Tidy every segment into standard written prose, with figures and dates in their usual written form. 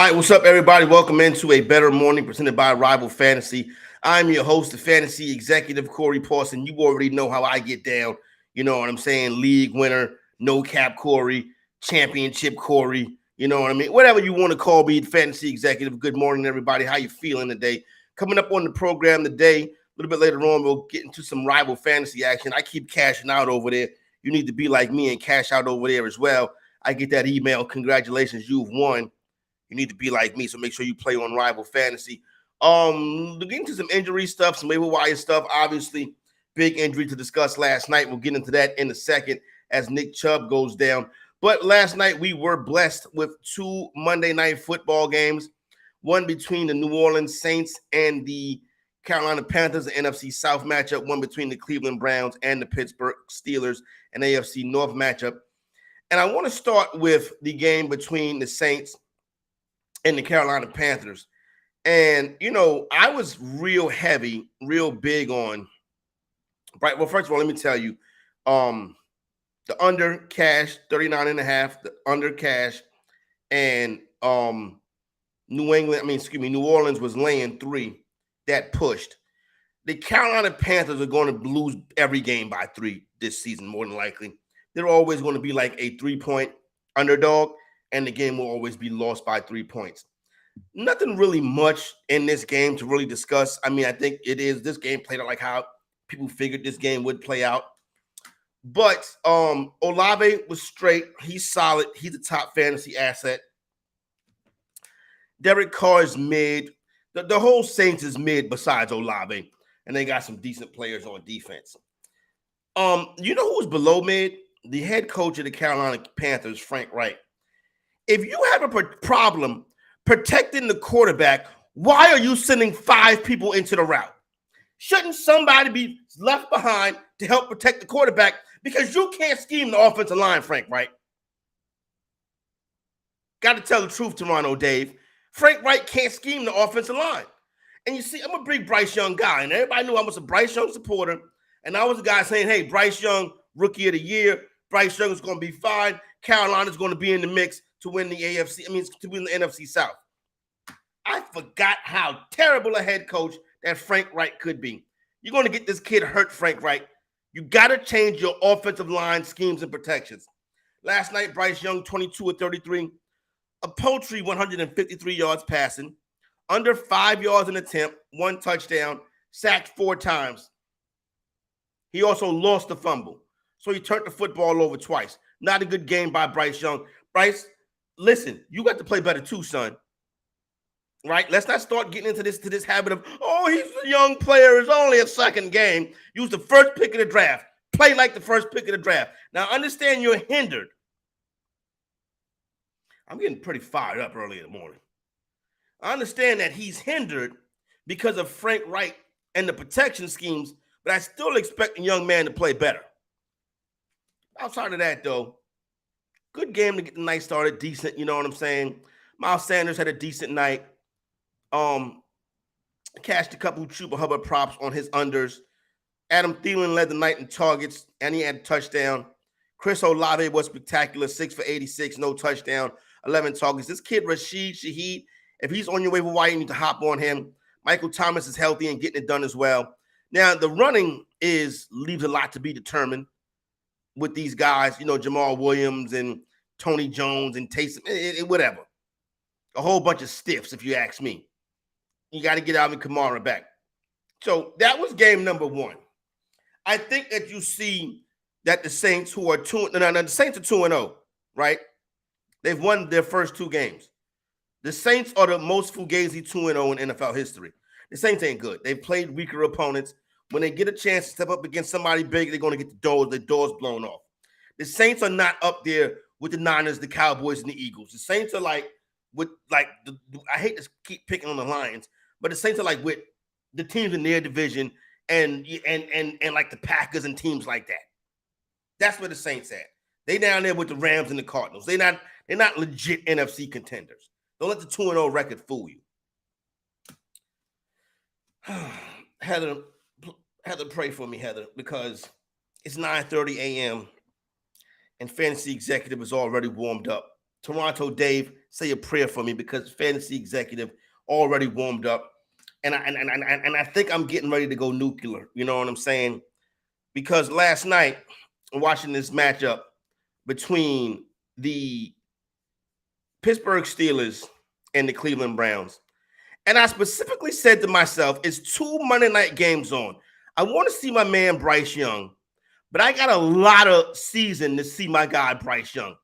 right, what's up, everybody? Welcome into A Bettor Morning presented by Rival Fantasy. I'm your host, the fantasy executive, Corey Parson. You already know how I get down. You know what I'm saying? League winner, no cap Corey, championship Corey. You know what I mean? Whatever you want to call me, fantasy executive. Good morning, everybody. How you feeling today? Coming up on the program today, a little bit later on, we'll get into some Rival Fantasy action. I keep cashing out over there. You need to be like me and cash out over there as well. I get that email. Congratulations, you've won. You need to be like me, so make sure you play on Rival Fantasy. Getting to some injury stuff, some waiver wire stuff. Obviously, big injury to discuss last night. We'll get into that in a second as Nick Chubb goes down. But last night, we were blessed with two Monday Night Football games, one between the New Orleans Saints and the Carolina Panthers, the NFC South matchup, one between the Cleveland Browns and the Pittsburg Steelers, an AFC North matchup. And I want to start with the game between the Saints and the Carolina Panthers. And, you know, I was real heavy, real big on, right? Well, first of all, let me tell you, the under cash, 39.5, the under cash, and New Orleans was laying 3. That pushed. The Carolina Panthers are going to lose every game by 3 this season, more than likely. They're always going to be like a 3-point underdog, and the game will always be lost by 3 points. Nothing really much in this game to really discuss. I mean, I think this game played out like how people figured this game would play out. But Olave was straight. He's solid. He's a top fantasy asset. Derek Carr is mid. The whole Saints is mid besides Olave, and they got some decent players on defense. You know who's below mid? The head coach of the Carolina Panthers, Frank Reich. If you have a problem protecting the quarterback, why are you sending 5 people into the route? Shouldn't somebody be left behind to help protect the quarterback? Because you can't scheme the offensive line, Frank Reich. Got to tell the truth, Toronto Dave. Frank Reich can't scheme the offensive line. And you see, I'm a big Bryce Young guy, and everybody knew I was a Bryce Young supporter. And I was a guy saying, hey, Bryce Young, rookie of the year. Bryce Young is going to be fine. Carolina's going to be in the mix to win the to win the NFC South. I forgot how terrible a head coach that Frank Reich could be. You're going to get this kid hurt, Frank Reich. You got to change your offensive line schemes and protections. Last night, Bryce Young, 22 of 33, a paltry 153 yards passing, under 5 yards an attempt, 1 touchdown, sacked 4 times. He also lost the fumble, so he turned the football over twice. Not a good game by Bryce Young. Bryce, listen, you got to play better too, son. Right? Let's not start getting into this habit of, oh, he's a young player. It's only a second game. Use the first pick of the draft. Play like the first pick of the draft. Now, understand you're hindered. I'm getting pretty fired up early in the morning. I understand that he's hindered because of Frank Reich and the protection schemes, but I still expect a young man to play better. Outside of that, though, good game to get the night started, decent, you know what I'm saying? Miles Sanders had a decent night. Cashed a couple of Chuba Hubbard props on his unders. Adam Thielen led the night in targets, and he had a touchdown. Chris Olave was spectacular, 6 for 86, no touchdown, 11 targets. This kid, Rashid Shaheed, if he's on your waiver wire, you need to hop on him. Michael Thomas is healthy and getting it done as well. Now, the running leaves a lot to be determined with these guys, you know, Jamal Williams and Tony Jones and Taysom, whatever. A whole bunch of stiffs, if you ask me. You got to get Alvin Kamara back. So that was game number 1. I think that you see that the Saints, who are the Saints are 2-0, right? They've won their first 2 games. The Saints are the most fugazi 2-0 in NFL history. The Saints ain't good. They've played weaker opponents. When they get a chance to step up against somebody big, they're going to get the doors blown off. The Saints are not up there with the Niners, the Cowboys, and the Eagles. The Saints are I hate to keep picking on the Lions, but the Saints are like with the teams in their division and like the Packers and teams like that. That's where the Saints at. They down there with the Rams and the Cardinals. They're not legit NFC contenders. Don't let the 2-0 record fool you. Heather, pray for me, Heather, because it's 9:30 a.m. and Fantasy Executive is already warmed up. Toronto Dave, say a prayer for me because fantasy executive already warmed up. And I think I'm getting ready to go nuclear. You know what I'm saying? Because last night, watching this matchup between the Pittsburg Steelers and the Cleveland Browns, and I specifically said to myself, it's 2 Monday night games on. I want to see my man Bryce Young, but I got a lot of season to see my guy Bryce Young.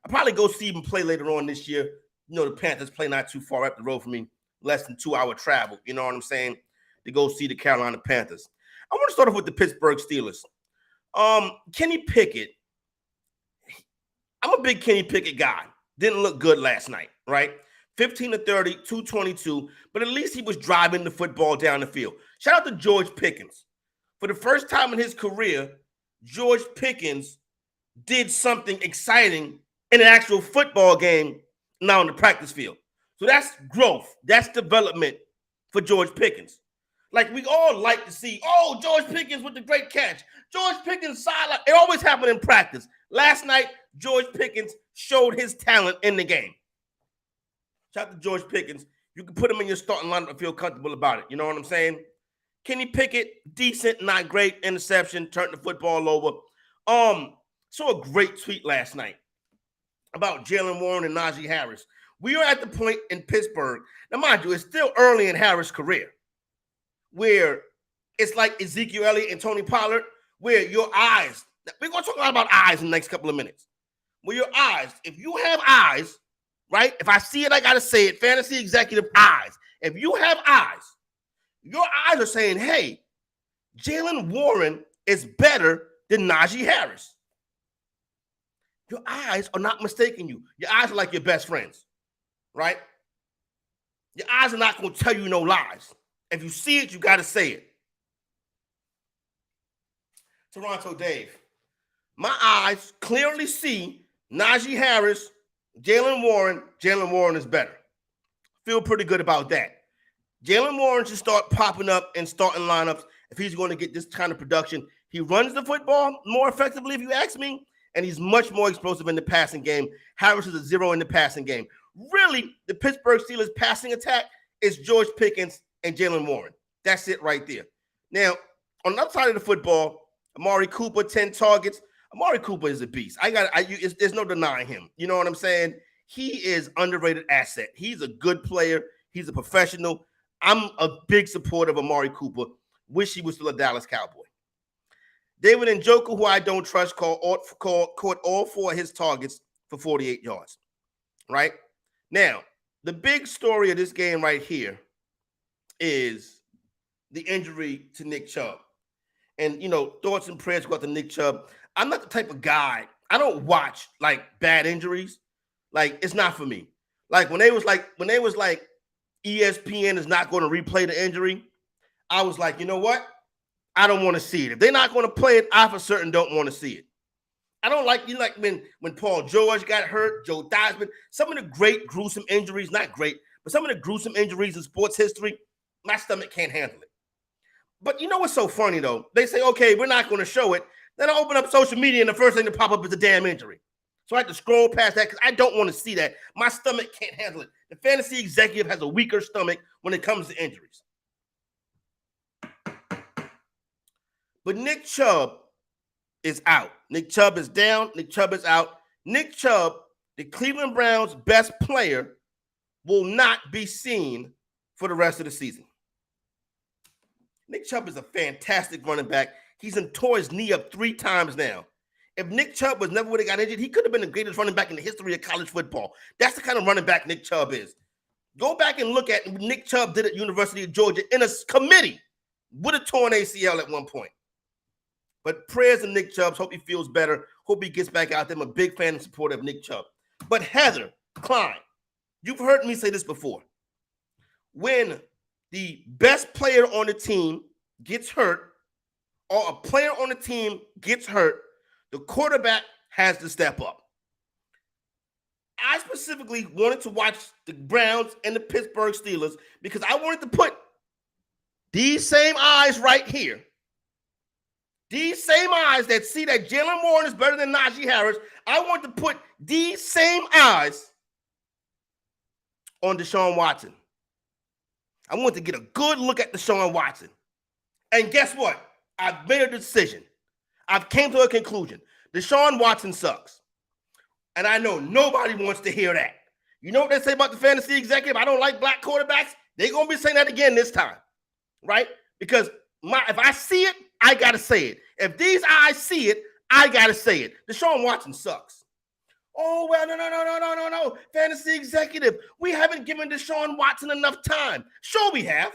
I'll probably go see him play later on this year. You know, the Panthers play not too far up the road from me, less than 2-hour travel. You know what I'm saying? To go see the Carolina Panthers. I want to start off with the Pittsburgh Steelers. Kenny Pickett. I'm a big Kenny Pickett guy. Didn't look good last night, right? 15 to 30, 222, but at least he was driving the football down the field. Shout out to George Pickens. For the first time in his career, George Pickens did something exciting in an actual football game, now on the practice field. So that's growth. That's development for George Pickens. Like, we all like to see, oh, George Pickens with the great catch. George Pickens sideline. It always happened in practice. Last night, George Pickens showed his talent in the game. Shout out to George Pickens. You can put him in your starting lineup and feel comfortable about it. You know what I'm saying? Kenny Pickett, decent, not great. Interception, turned the football over. Saw a great tweet last night about Jaylen Warren and Najee Harris. We are at the point in Pittsburgh. Now, mind you, it's still early in Harris' career, where it's like Ezekiel Elliott and Tony Pollard, where your eyes, we're going to talk a lot about eyes in the next couple of minutes. Where your eyes, if you have eyes, right? If I see it, I got to say it. Fantasy executive eyes. If you have eyes, your eyes are saying, hey, Jaylen Warren is better than Najee Harris. Your eyes are not mistaking you. Your eyes are like your best friends, right? Your eyes are not going to tell you no lies. If you see it, you got to say it. Toronto Dave, my eyes clearly see Najee Harris, Jaylen Warren is better. Feel pretty good about that. Jaylen Warren should start popping up in starting lineups if he's going to get this kind of production. He runs the football more effectively, if you ask me, and he's much more explosive in the passing game. Harris is a 0 in the passing game. Really, the Pittsburgh Steelers passing attack is George Pickens and Jaylen Warren. That's it right there. Now, on the other side of the football, Amari Cooper, 10 targets. Amari Cooper is a beast. There's no denying him. You know what I'm saying? He is underrated asset. He's a good player. He's a professional. I'm a big supporter of Amari Cooper. Wish he was still a Dallas Cowboy. David Njoku, who I don't trust, caught all 4 of his targets for 48 yards. Right? Now, the big story of this game right here is the injury to Nick Chubb. And, you know, thoughts and prayers go out to Nick Chubb. I'm not the type of guy, I don't watch, like, bad injuries. Like, it's not for me. Like, when they was like ESPN is not going to replay the injury, I was like, you know what? I don't want to see it. If they're not going to play it, I for certain don't want to see it. I don't like, when Paul George got hurt, Joe Theismann, some of the great gruesome injuries, not great, but some of the gruesome injuries in sports history, my stomach can't handle it. But you know what's so funny, though? They say, okay, we're not going to show it. Then I open up social media and the first thing to pop up is the damn injury. So I have to scroll past that because I don't want to see that. My stomach can't handle it. The fantasy executive has a weaker stomach when it comes to injuries. But Nick Chubb is out. Nick Chubb is down. Nick Chubb is out. Nick Chubb, the Cleveland Browns' best player, will not be seen for the rest of the season. Nick Chubb is a fantastic running back. He's tore his knee up 3 times now. If Nick Chubb was never would have got injured, he could have been the greatest running back in the history of college football. That's the kind of running back Nick Chubb is. Go back and look at what Nick Chubb did at University of Georgia in a committee. Would have torn ACL at one point. But prayers to Nick Chubb. Hope he feels better. Hope he gets back out there. I'm a big fan and supporter of Nick Chubb. But Heather Klein, you've heard me say this before. When the best player on the team gets hurt, or a player on the team gets hurt, the quarterback has to step up. I specifically wanted to watch the Browns and the Pittsburgh Steelers because I wanted to put these same eyes right here These same eyes that see that Jalen Warren is better than Najee Harris, I want to put these same eyes on Deshaun Watson. I want to get a good look at Deshaun Watson. And guess what? I've made a decision. I've came to a conclusion. Deshaun Watson sucks. And I know nobody wants to hear that. You know what they say about the fantasy executive? I don't like black quarterbacks. They're going to be saying that again this time, right? Because if I see it, I got to say it. If these eyes see it, I got to say it. Deshaun Watson sucks. Oh, well, no. Fantasy executive, we haven't given Deshaun Watson enough time. Sure we have.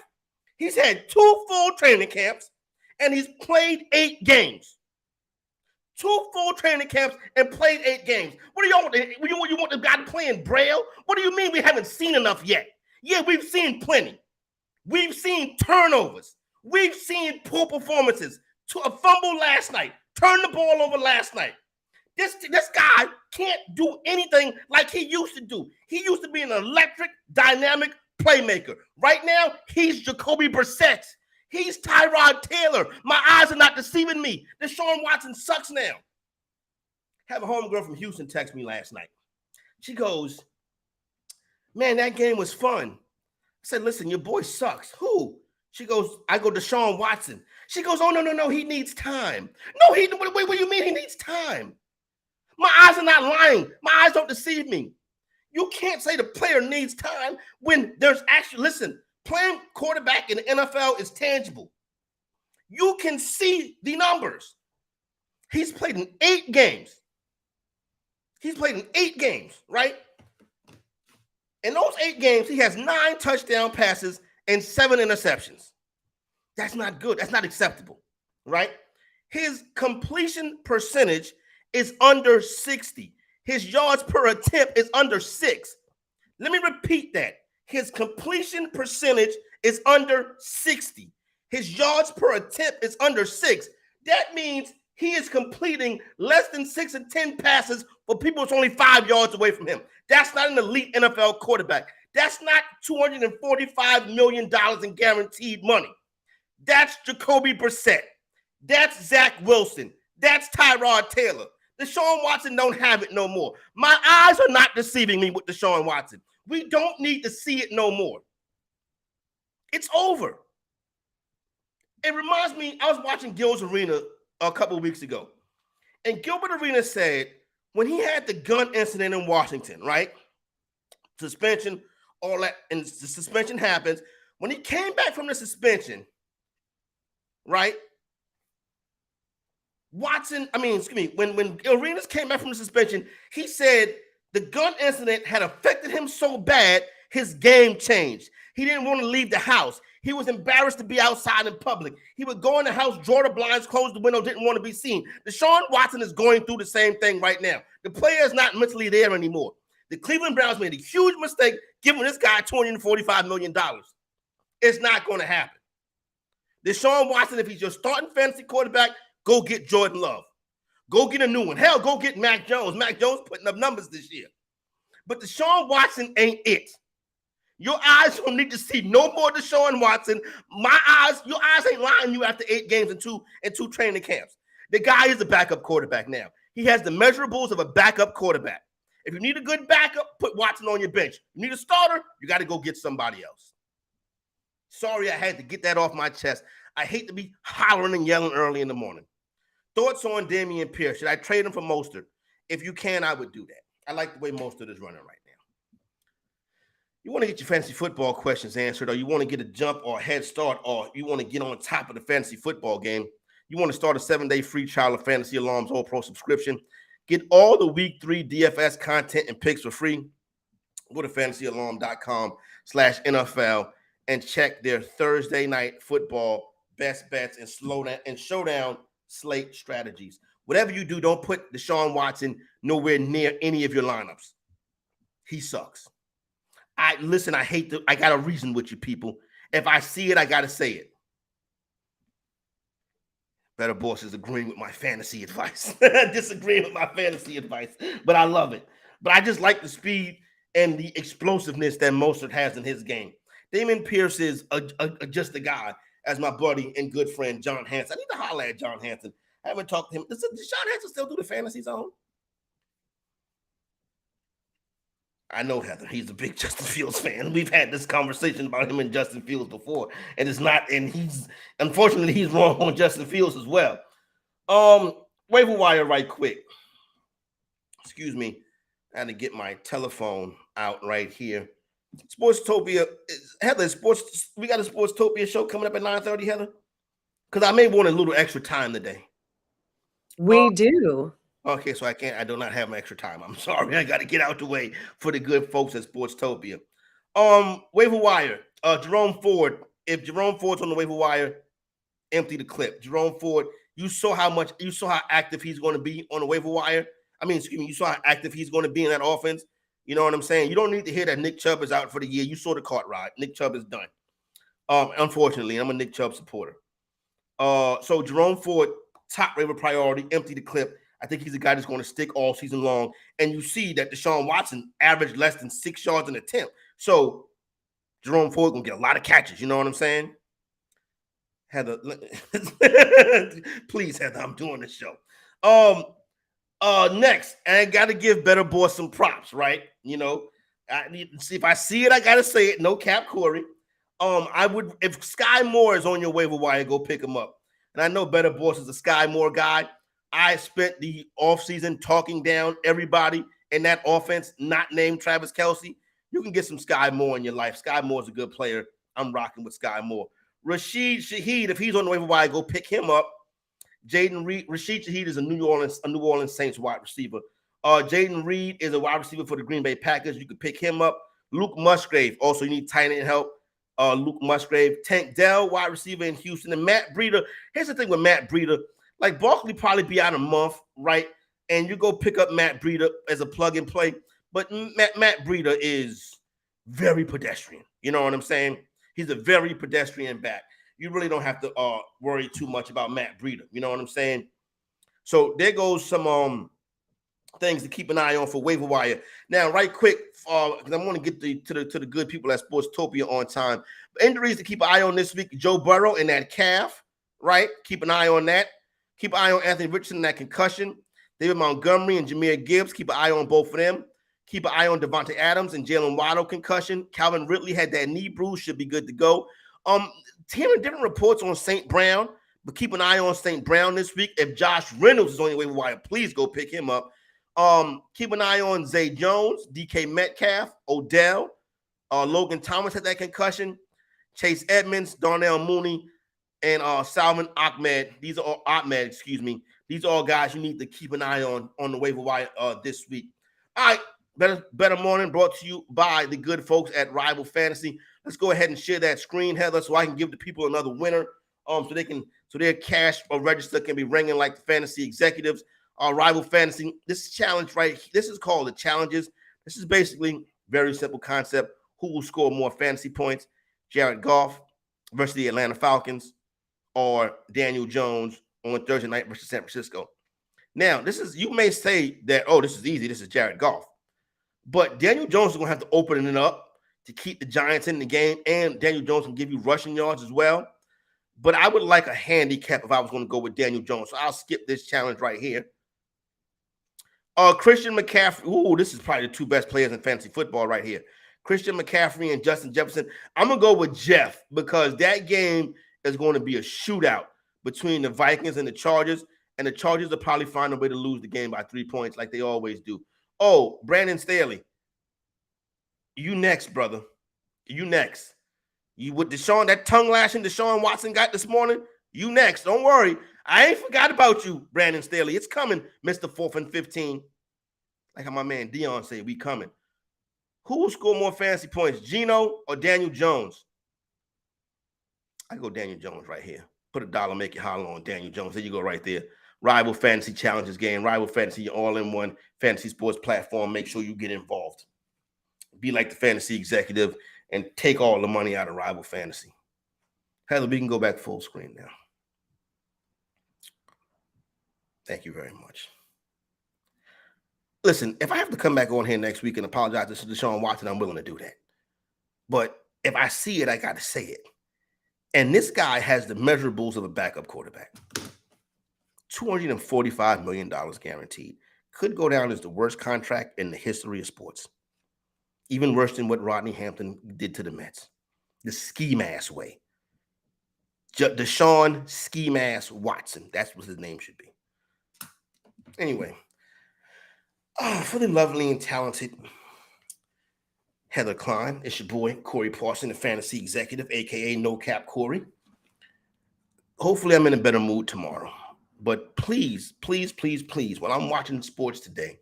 He's had 2 full training camps, and he's played 8 games. 2 full training camps and played 8 games. What do y'all want? You want the guy to play in Braille? What do you mean we haven't seen enough yet? Yeah, we've seen plenty. We've seen turnovers. We've seen poor performances. A fumble last night. Turned the ball over last night. This guy can't do anything like he used to do. He used to be an electric, dynamic playmaker. Right now, he's Jacoby Brissett. He's Tyrod Taylor. My eyes are not deceiving me. Deshaun Watson sucks now. Have a homegirl from Houston text me last night. She goes, man, that game was fun. I said, listen, your boy sucks. Who? She goes, I go, Deshaun Watson. She goes, oh, no, he needs time. No, what do you mean he needs time? My eyes are not lying. My eyes don't deceive me. You can't say the player needs time when there's actually, listen, playing quarterback in the NFL is tangible. You can see the numbers. He's played in 8 games. Right? In those 8 games, he has 9 touchdown passes and 7 interceptions. That's not good. That's not acceptable, right? His completion percentage is under 60. His yards per attempt is under 6. Let me repeat that. His completion percentage is under 60. His yards per attempt is under 6. That means he is completing less than 6 and 10 passes for people that's only 5 yards away from him. That's not an elite NFL quarterback. That's not $245 million in guaranteed money. That's Jacoby Brissett. That's Zach Wilson. That's Tyrod Taylor. Deshaun Watson don't have it no more. My eyes are not deceiving me with Deshaun Watson. We don't need to see it no more. It's over. It reminds me, I was watching Gil's Arena a couple of weeks ago. And Gilbert Arenas said when he had the gun incident in Washington, right? Suspension, all that, and the suspension happens. When he came back from the suspension, right? When Arenas came back from the suspension, he said the gun incident had affected him so bad, his game changed. He didn't want to leave the house. He was embarrassed to be outside in public. He would go in the house, draw the blinds, close the window, didn't want to be seen. Deshaun Watson is going through the same thing right now. The player is not mentally there anymore. The Cleveland Browns made a huge mistake giving this guy $245 million. It's not going to happen. Deshaun Watson, if he's your starting fantasy quarterback, go get Jordan Love. Go get a new one. Hell, go get Mac Jones. Mac Jones putting up numbers this year. But Deshaun Watson ain't it. Your eyes don't need to see no more Deshaun Watson. Your eyes ain't lying you after 8 games and two training camps. The guy is a backup quarterback now. He has the measurables of a backup quarterback. If you need a good backup, put Watson on your bench. You need a starter, you got to go get somebody else. Sorry, I had to get that off my chest. I hate to be hollering and yelling early in the morning. Thoughts on Dameon Pierce? Should I trade him for Mostert? If you can, I would do that. I like the way Mostert is running right now. You want to get your fantasy football questions answered, or you want to get a jump or a head start, or you want to get on top of the fantasy football game, you want to start a 7-day free trial of Fantasy Alarm's All-Pro subscription, get all the Week 3 DFS content and picks for free, go to fantasyalarm.com/NFL and check their Thursday night football best bets and showdown slate strategies. Whatever you do, don't put Deshaun Watson nowhere near any of your lineups. He sucks. I got to reason with you people. If I see it, I got to say it. Better Boss is agreeing with my fantasy advice. Disagreeing with my fantasy advice, but I love it. But I just like the speed and the explosiveness that Mostert has in his game. Dameon Pierce is just a guy, as my buddy and good friend John Hanson. I need to holler at John Hanson. I haven't talked to him. Does Deshaun Hanson still do the fantasy zone? I know, Heather. He's a big Justin Fields fan. We've had this conversation about him and Justin Fields before, and it's not. And unfortunately he's wrong on Justin Fields as well. Waiver wire, right quick. Excuse me. I had to get my telephone out right here. Sportstopia, Heather. We got a Sportstopia show coming up at 9:30, Heather. Because I may want a little extra time today. We do. Okay, so I do not have my extra time. I'm sorry. I got to get out the way for the good folks at Sportstopia. Waiver wire. Jerome Ford. If Jerome Ford's on the waiver wire, empty the clip. Jerome Ford, you saw how active he's going to be on the waiver wire. You saw how active he's going to be in that offense. You know what I'm saying? You don't need to hear that Nick Chubb is out for the year. You saw the cart ride. Nick Chubb is done. Unfortunately, I'm a Nick Chubb supporter. So Jerome Ford, top waiver priority, empty the clip. I think he's a guy that's going to stick all season long. And you see that Deshaun Watson averaged less than 6 yards an attempt. So Jerome Ford going to get a lot of catches. You know what I'm saying? Heather, please, Heather, I'm doing this show. Next, I got to give Bettor Boy some props, right? You know, I need to see if I see it, I got to say it. No cap, Corey. I would, if Sky Moore is on your waiver wire, go pick him up. And I know Bettor Boss is a Sky Moore guy. I spent the offseason talking down everybody in that offense, not named Travis Kelce. You can get some Sky Moore in your life. Sky Moore is a good player. I'm rocking with Sky Moore. Rashid Shaheed, if he's on the waiver wire, go pick him up. Jaden Reed, Rashid Shaheed is a New Orleans Saints wide receiver. Jaden Reed is a wide receiver for the Green Bay Packers. You can pick him up. Luke Musgrave, also you need tight end help. Luke Musgrave. Tank Dell, wide receiver in Houston. And Matt Breida. Here's the thing with Matt Breida. Like, Barkley probably be out a month, right? And you go pick up Matt Breida as a plug and play. But Matt Breida is very pedestrian. You know what I'm saying? He's a very pedestrian back. You really don't have to worry too much about Matt Breida. You know what I'm saying? So there goes some things to keep an eye on for waiver wire. Now, right quick, because I want to get to the good people at Sportstopia on time. Injuries to keep an eye on this week: Joe Burrow and that calf, right? Keep an eye on that. Keep an eye on Anthony Richardson and that concussion. David Montgomery and Jahmyr Gibbs. Keep an eye on both of them. Keep an eye on Devontae Adams and Jalen Waddle concussion. Calvin Ridley had that knee bruise, should be good to go. Hearing different reports on St. Brown, but keep an eye on St. Brown this week. If Josh Reynolds is on your waiver wire, please go pick him up. Keep an eye on Zay Jones, DK Metcalf, Odell, Logan Thomas had that concussion, Chase Edmonds, Darnell Mooney, and Salvin Ahmed. These are all These are all guys you need to keep an eye on the waiver wire this week. All right, Bettor Morning brought to you by the good folks at Rival Fantasy. Let's go ahead and share that screen, Heather, so I can give the people another winner. So their cash or register can be ringing like the fantasy executives. Rival Fantasy. This challenge this is called the challenges. This is basically very simple concept. Who will score more fantasy points? Jared Goff versus the Atlanta Falcons, or Daniel Jones on Thursday night versus San Francisco. Now, you may say that, this is easy. This is Jared Goff. But Daniel Jones is going to have to open it up to keep the Giants in the game, and Daniel Jones can give you rushing yards as well. But I would like a handicap if I was going to go with Daniel Jones. So I'll skip this challenge right here. Christian McCaffrey. Ooh, this is probably the two best players in fantasy football right here. Christian McCaffrey and Justin Jefferson. I'm going to go with Jeff because that game is going to be a shootout between the Vikings and the Chargers. And the Chargers will probably find a way to lose the game by 3 points like they always do. Oh, Brandon Staley. You next, brother. You next. You with that tongue lashing Deshaun Watson got this morning? You next. Don't worry. I ain't forgot about you, Brandon Staley. It's coming, Mr. 4th and 15. Like how my man Dion said, we coming. Who will score more fantasy points, Geno or Daniel Jones? I go Daniel Jones right here. Put $1, make it holler on Daniel Jones. There you go right there. Rival Fantasy Challenges game. Rival Fantasy, all-in-one fantasy sports platform. Make sure you get involved. Be like the fantasy executive and take all the money out of Rival Fantasy. Heather, we can go back full screen now. Thank you very much. Listen, if I have to come back on here next week and apologize to Deshaun Watson, I'm willing to do that. But if I see it, I got to say it. And this guy has the measurables of a backup quarterback. $245 million guaranteed. Could go down as the worst contract in the history of sports. Even worse than what Rodney Hampton did to the Mets. The ski mask way. Deshaun Ski Mask Watson. That's what his name should be. Anyway, for the lovely and talented Heather Klein, it's your boy, Corey Parson, the fantasy executive, a.k.a. No Cap Corey. Hopefully I'm in a better mood tomorrow. But please, please, please, please, while I'm watching sports today,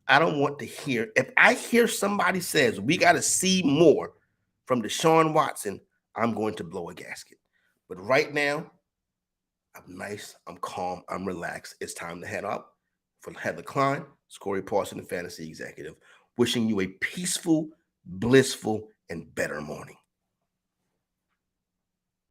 I don't want to hear, if I hear somebody says we got to see more from Deshaun Watson, I'm going to blow a gasket. But right now, I'm nice, I'm calm, I'm relaxed. It's time to head up. For Heather Klein, it's Corey Parson, the fantasy executive, wishing you a peaceful, blissful, and better morning.